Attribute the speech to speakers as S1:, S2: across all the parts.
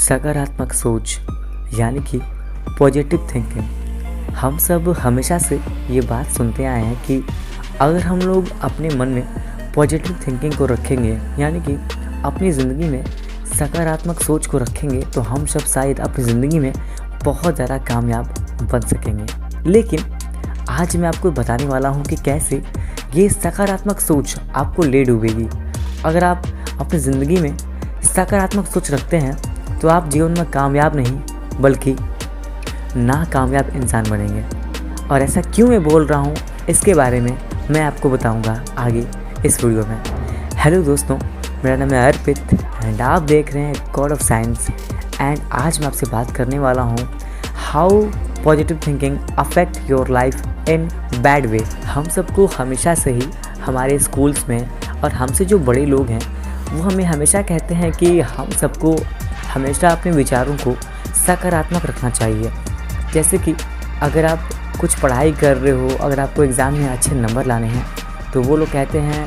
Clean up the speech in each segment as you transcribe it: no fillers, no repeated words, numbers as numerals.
S1: सकारात्मक सोच यानी कि पॉजिटिव थिंकिंग। हम सब हमेशा से ये बात सुनते आए हैं कि अगर हम लोग अपने मन में पॉजिटिव थिंकिंग को रखेंगे यानी कि अपनी ज़िंदगी में सकारात्मक सोच को रखेंगे तो हम सब शायद अपनी ज़िंदगी में बहुत ज़्यादा कामयाब बन सकेंगे। लेकिन आज मैं आपको बताने वाला हूँ कि कैसे ये सकारात्मक सोच आपको ले डूबेगी। अगर आप अपनी ज़िंदगी में सकारात्मक सोच रखते हैं तो आप जीवन में कामयाब नहीं बल्कि नाकामयाब इंसान बनेंगे। और ऐसा क्यों मैं बोल रहा हूँ इसके बारे में मैं आपको बताऊँगा आगे इस वीडियो में। हेलो दोस्तों, मेरा नाम है अर्पित एंड आप देख रहे हैं गॉड ऑफ साइंस। एंड आज मैं आपसे बात करने वाला हूँ how positive thinking affect your life in bad way. हम सबको हमेशा से ही हमारे स्कूल्स में और हमसे जो बड़े लोग हैं वो हमें हमेशा कहते हैं कि हम सबको हमेशा अपने विचारों को सकारात्मक रखना चाहिए। जैसे कि अगर आप कुछ पढ़ाई कर रहे हो, अगर आपको एग्ज़ाम में अच्छे नंबर लाने हैं तो वो लोग कहते हैं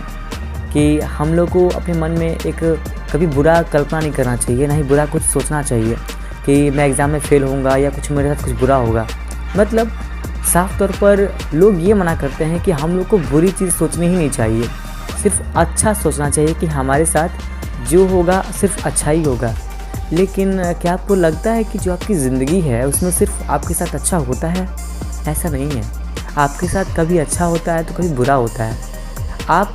S1: कि हम लोग को अपने मन में एक कभी बुरा कल्पना नहीं करना चाहिए, ना ही बुरा कुछ सोचना चाहिए कि मैं एग्ज़ाम में फ़ेल होऊंगा या कुछ मेरे साथ कुछ बुरा होगा। मतलब साफ तौर पर लोग ये मना करते हैं कि हम लोग को बुरी चीज़ सोचनी ही नहीं चाहिए, सिर्फ अच्छा सोचना चाहिए कि हमारे साथ जो होगा सिर्फ अच्छा ही होगा। लेकिन क्या आपको लगता है कि जो आपकी ज़िंदगी है उसमें सिर्फ आपके साथ अच्छा होता है? ऐसा नहीं है। आपके साथ कभी अच्छा होता है तो कभी बुरा होता है। आप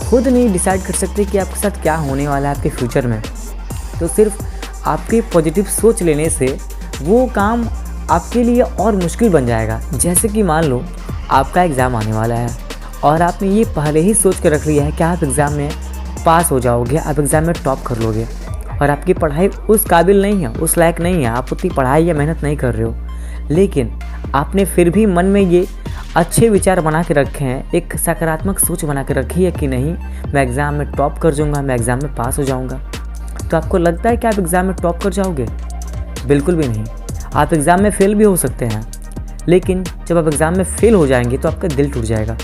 S1: खुद नहीं डिसाइड कर सकते कि आपके साथ क्या होने वाला है आपके फ्यूचर में। तो सिर्फ आपके पॉजिटिव सोच लेने से वो काम आपके लिए और मुश्किल बन जाएगा। जैसे कि मान लो आपका एग्ज़ाम आने वाला है और आपने ये पहले ही सोच कर रख लिया है कि आप एग्ज़ाम में पास हो जाओगे, आप एग्ज़ाम में टॉप कर लोगे और आपकी पढ़ाई उस काबिल नहीं है, उस लायक नहीं है, आप उतनी पढ़ाई या मेहनत नहीं कर रहे हो। लेकिन आपने फिर भी मन में ये अच्छे विचार बना के रखे हैं, एक सकारात्मक सोच बना के रखी है कि नहीं मैं एग्ज़ाम में टॉप कर जाऊँगा, मैं एग्ज़ाम में पास हो जाऊँगा। तो आपको लगता है कि आप एग्ज़ाम में टॉप कर जाओगे? बिल्कुल भी नहीं। आप एग्ज़ाम में फ़ेल भी हो सकते हैं, लेकिन जब आप एग्ज़ाम में फ़ेल हो जाएंगे तो आपका दिल टूट जाएगा।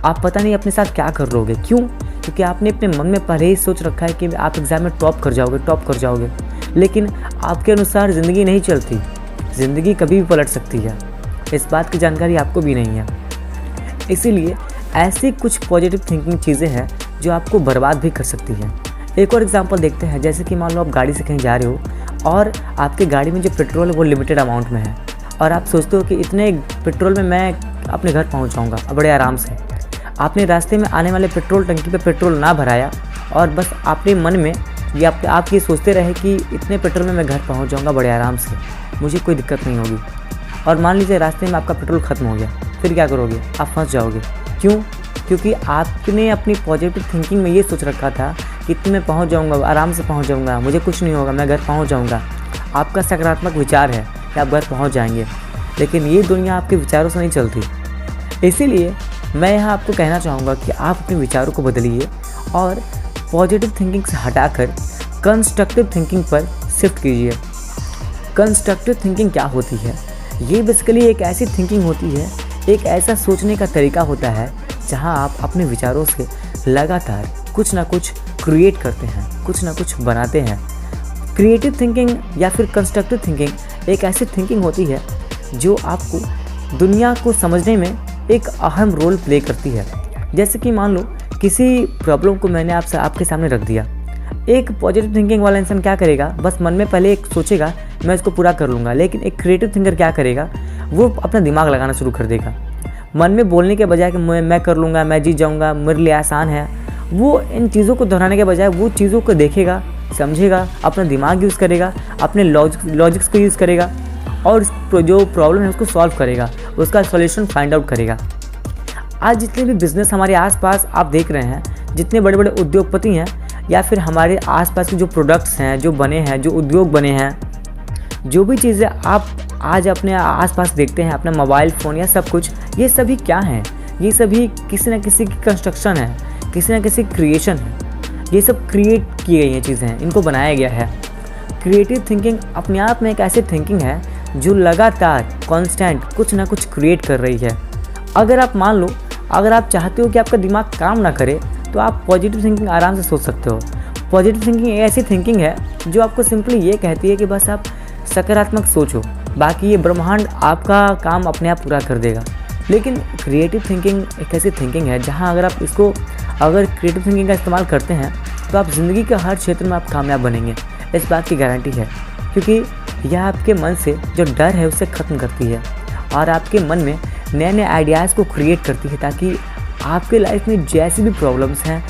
S1: आप पता नहीं अपने साथ क्या कर लोगे। क्यों? क्योंकि आपने अपने मन में पहले ही सोच रखा है कि आप एग्ज़ाम में टॉप कर जाओगे। लेकिन आपके अनुसार ज़िंदगी नहीं चलती, ज़िंदगी कभी भी पलट सकती है। इस बात की जानकारी आपको भी नहीं है। इसीलिए ऐसी कुछ पॉजिटिव थिंकिंग चीज़ें हैं जो आपको बर्बाद भी कर सकती हैं। एक और एग्जांपल देखते हैं। जैसे कि मान लो आप गाड़ी से कहीं जा रहे हो और आपके गाड़ी में जो पेट्रोल है वो लिमिटेड अमाउंट में है और आप सोचते हो कि इतने पेट्रोल में मैं अपने घर पहुँच जाऊँगा बड़े आराम से। आपने रास्ते में आने वाले पेट्रोल टंकी पे पेट्रोल ना भराया और बस आपने मन में ये आप ये सोचते रहे कि इतने पेट्रोल में मैं घर पहुंच जाऊंगा बड़े आराम से, मुझे कोई दिक्कत नहीं होगी। और मान लीजिए रास्ते में आपका पेट्रोल ख़त्म हो गया, फिर क्या करोगे? आप फंस जाओगे। क्यों? क्योंकि आपने अपनी पॉजिटिव थिंकिंग में ये सोच रखा था कि इतने में पहुँच जाऊँगा, आराम से पहुँच जाऊँगा, मुझे कुछ नहीं होगा, मैं घर पहुँच जाऊँगा। आपका सकारात्मक विचार है कि आप घर पहुँच जाएंगे, लेकिन ये दुनिया आपके विचारों से नहीं चलती। इसीलिए मैं यहाँ आपको कहना चाहूँगा कि आप अपने विचारों को बदलिए और पॉजिटिव थिंकिंग से हटाकर कंस्ट्रक्टिव थिंकिंग पर शिफ्ट कीजिए। कंस्ट्रक्टिव थिंकिंग क्या होती है? ये बेसिकली एक ऐसी थिंकिंग होती है, एक ऐसा सोचने का तरीका होता है जहाँ आप अपने विचारों से लगातार कुछ ना कुछ क्रिएट करते हैं, कुछ ना कुछ बनाते हैं। क्रिएटिव थिंकिंग या फिर कंस्ट्रक्टिव थिंकिंग एक ऐसी थिंकिंग होती है जो आपको दुनिया को समझने में एक अहम रोल प्ले करती है। जैसे कि मान लो किसी प्रॉब्लम को मैंने आपके सामने रख दिया। एक पॉजिटिव थिंकिंग वाला इंसान क्या करेगा? बस मन में पहले एक सोचेगा मैं इसको पूरा कर लूँगा। लेकिन एक क्रिएटिव थिंकर क्या करेगा? वो अपना दिमाग लगाना शुरू कर देगा। मन में बोलने के बजाय कि मैं कर लूँगा, मैं जीत जाऊँगा, मेरे लिए आसान है, वो इन चीज़ों को दोहराने के बजाय वो चीज़ों को देखेगा, समझेगा, अपना दिमाग यूज़ करेगा, अपने लॉजिक्स को यूज़ करेगा और जो प्रॉब्लम है उसको सॉल्व करेगा, उसका सॉल्यूशन फाइंड आउट करेगा। आज जितने भी बिज़नेस हमारे आसपास आप देख रहे हैं, जितने बड़े बड़े उद्योगपति हैं या फिर हमारे आसपास के जो प्रोडक्ट्स हैं जो बने हैं, जो उद्योग बने हैं, जो भी चीज़ें आप आज अपने आसपास देखते हैं, अपना मोबाइल फ़ोन या सब कुछ, ये सभी क्या हैं? ये सभी किसी न किसी की कंस्ट्रक्शन है, किसी न किसी क्रिएशन है। ये सब क्रिएट की गई हैं चीज़ें हैं, इनको बनाया गया है। क्रिएटिव थिंकिंग अपने आप में एक ऐसी थिंकिंग है जो लगातार कांस्टेंट कुछ ना कुछ क्रिएट कर रही है। अगर आप मान लो, अगर आप चाहते हो कि आपका दिमाग काम ना करे तो आप पॉजिटिव थिंकिंग आराम से सोच सकते हो। पॉजिटिव थिंकिंग एक ऐसी थिंकिंग है जो आपको सिंपली ये कहती है कि बस आप सकारात्मक सोचो, बाकी ये ब्रह्मांड आपका काम अपने आप पूरा कर देगा। लेकिन क्रिएटिव थिंकिंग एक ऐसी थिंकिंग है जहाँ अगर क्रिएटिव थिंकिंग का इस्तेमाल करते हैं तो आप ज़िंदगी के हर क्षेत्र में आप कामयाब बनेंगे, इस बात की गारंटी है। क्योंकि यह आपके मन से जो डर है उसे ख़त्म करती है और आपके मन में नए नए आइडियाज़ को क्रिएट करती है, ताकि आपके लाइफ में जैसी भी प्रॉब्लम्स हैं,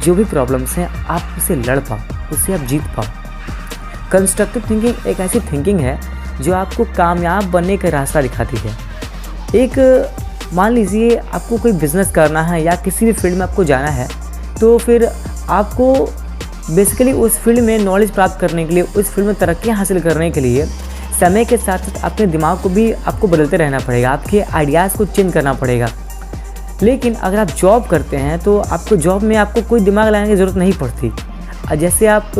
S1: जो भी प्रॉब्लम्स हैं, आप उसे लड़ पाओ, उससे आप जीत पाओ। कंस्ट्रक्टिव थिंकिंग एक ऐसी थिंकिंग है जो आपको कामयाब बनने का रास्ता दिखाती है। मान लीजिए आपको कोई बिज़नेस करना है या किसी भी फील्ड में आपको जाना है, तो फिर आपको बेसिकली उस फील्ड में नॉलेज प्राप्त करने के लिए, उस फील्ड में तरक्की हासिल करने के लिए समय के साथ साथ अपने दिमाग को भी आपको बदलते रहना पड़ेगा, आपके आइडियाज़ को चेंज करना पड़ेगा। लेकिन अगर आप जॉब करते हैं तो आपको जॉब में आपको कोई दिमाग लगाने की ज़रूरत नहीं पड़ती। जैसे आप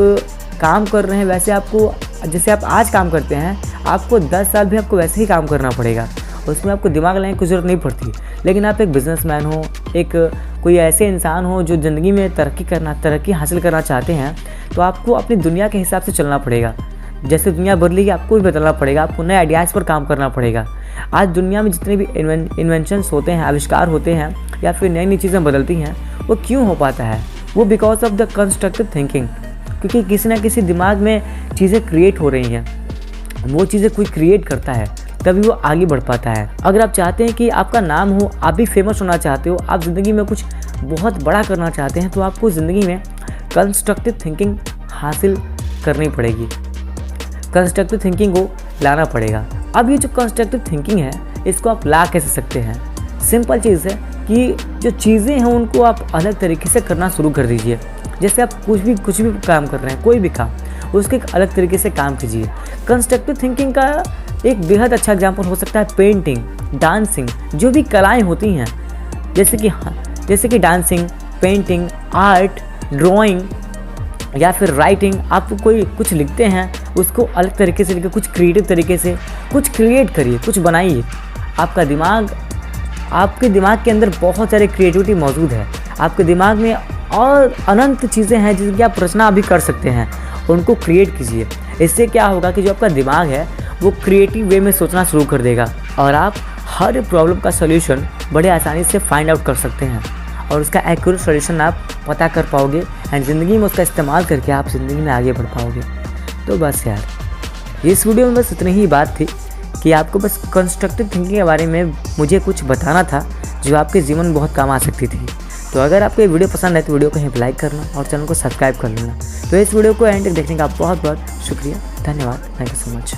S1: काम कर रहे हैं वैसे जैसे आप आज काम करते हैं, आपको 10 साल भी आपको वैसे ही काम करना पड़ेगा, उसमें आपको दिमाग लगाने की ज़रूरत नहीं पड़ती। लेकिन आप एक बिजनेसमैन हो, कोई ऐसे इंसान हो जो ज़िंदगी में तरक्की हासिल करना चाहते हैं, तो आपको अपनी दुनिया के हिसाब से चलना पड़ेगा। जैसे दुनिया बदलेगी आपको भी बदलना पड़ेगा, आपको नए आइडियाज़ पर काम करना पड़ेगा। आज दुनिया में जितने भी इन्वेंशंस होते हैं, आविष्कार होते हैं या फिर नई नई चीज़ें बदलती हैं, वो क्यों हो पाता है? वो because of the constructive thinking, क्योंकि किसी ना किसी दिमाग में चीज़ें क्रिएट हो रही हैं, वो चीज़ें कोई क्रिएट करता है तभी वो आगे बढ़ पाता है। अगर आप चाहते हैं कि आपका नाम हो, आप भी फेमस होना चाहते हो, आप ज़िंदगी में कुछ बहुत बड़ा करना चाहते हैं, तो आपको ज़िंदगी में कंस्ट्रक्टिव थिंकिंग हासिल करनी पड़ेगी, कंस्ट्रक्टिव थिंकिंग को लाना पड़ेगा। अब ये जो कंस्ट्रक्टिव थिंकिंग है, इसको आप ला कैसे सकते हैं? सिंपल चीज़ है कि जो चीज़ें हैं उनको आप अलग तरीके से करना शुरू कर दीजिए। जैसे आप कुछ भी काम कर रहे हैं, कोई भी काम, उसके एक अलग तरीके से काम कीजिए। कंस्ट्रक्टिव थिंकिंग का एक बेहद अच्छा एग्जाम्पल हो सकता है पेंटिंग, डांसिंग, जो भी कलाएं होती हैं, जैसे कि डांसिंग, पेंटिंग, आर्ट, ड्राइंग या फिर राइटिंग। आप कुछ लिखते हैं, उसको अलग तरीके से लिखिए, कुछ क्रिएटिव तरीके से कुछ क्रिएट करिए, कुछ बनाइए। आपके दिमाग के अंदर बहुत सारे क्रिएटिविटी मौजूद है। आपके दिमाग में और अनंत चीज़ें हैं जिनकी आप रचना अभी कर सकते हैं, उनको क्रिएट कीजिए। इससे क्या होगा कि जो आपका दिमाग है वो क्रिएटिव वे में सोचना शुरू कर देगा और आप हर प्रॉब्लम का सॉल्यूशन बड़े आसानी से फाइंड आउट कर सकते हैं और उसका एक्यूरेट सॉल्यूशन आप पता कर पाओगे एंड ज़िंदगी में उसका इस्तेमाल करके आप ज़िंदगी में आगे बढ़ पाओगे। तो बस यार, इस वीडियो में बस इतनी ही बात थी कि आपको बस कंस्ट्रक्टिव थिंकिंग के बारे में मुझे कुछ बताना था जो आपके जीवन में बहुत काम आ सकती थी। तो अगर आपको ये वीडियो पसंद है तो वीडियो को लाइक करना और चैनल को सब्सक्राइब कर लेना। तो इस वीडियो को एंड तक देखने का बहुत बहुत शुक्रिया, धन्यवाद, थैंक यू सो मच।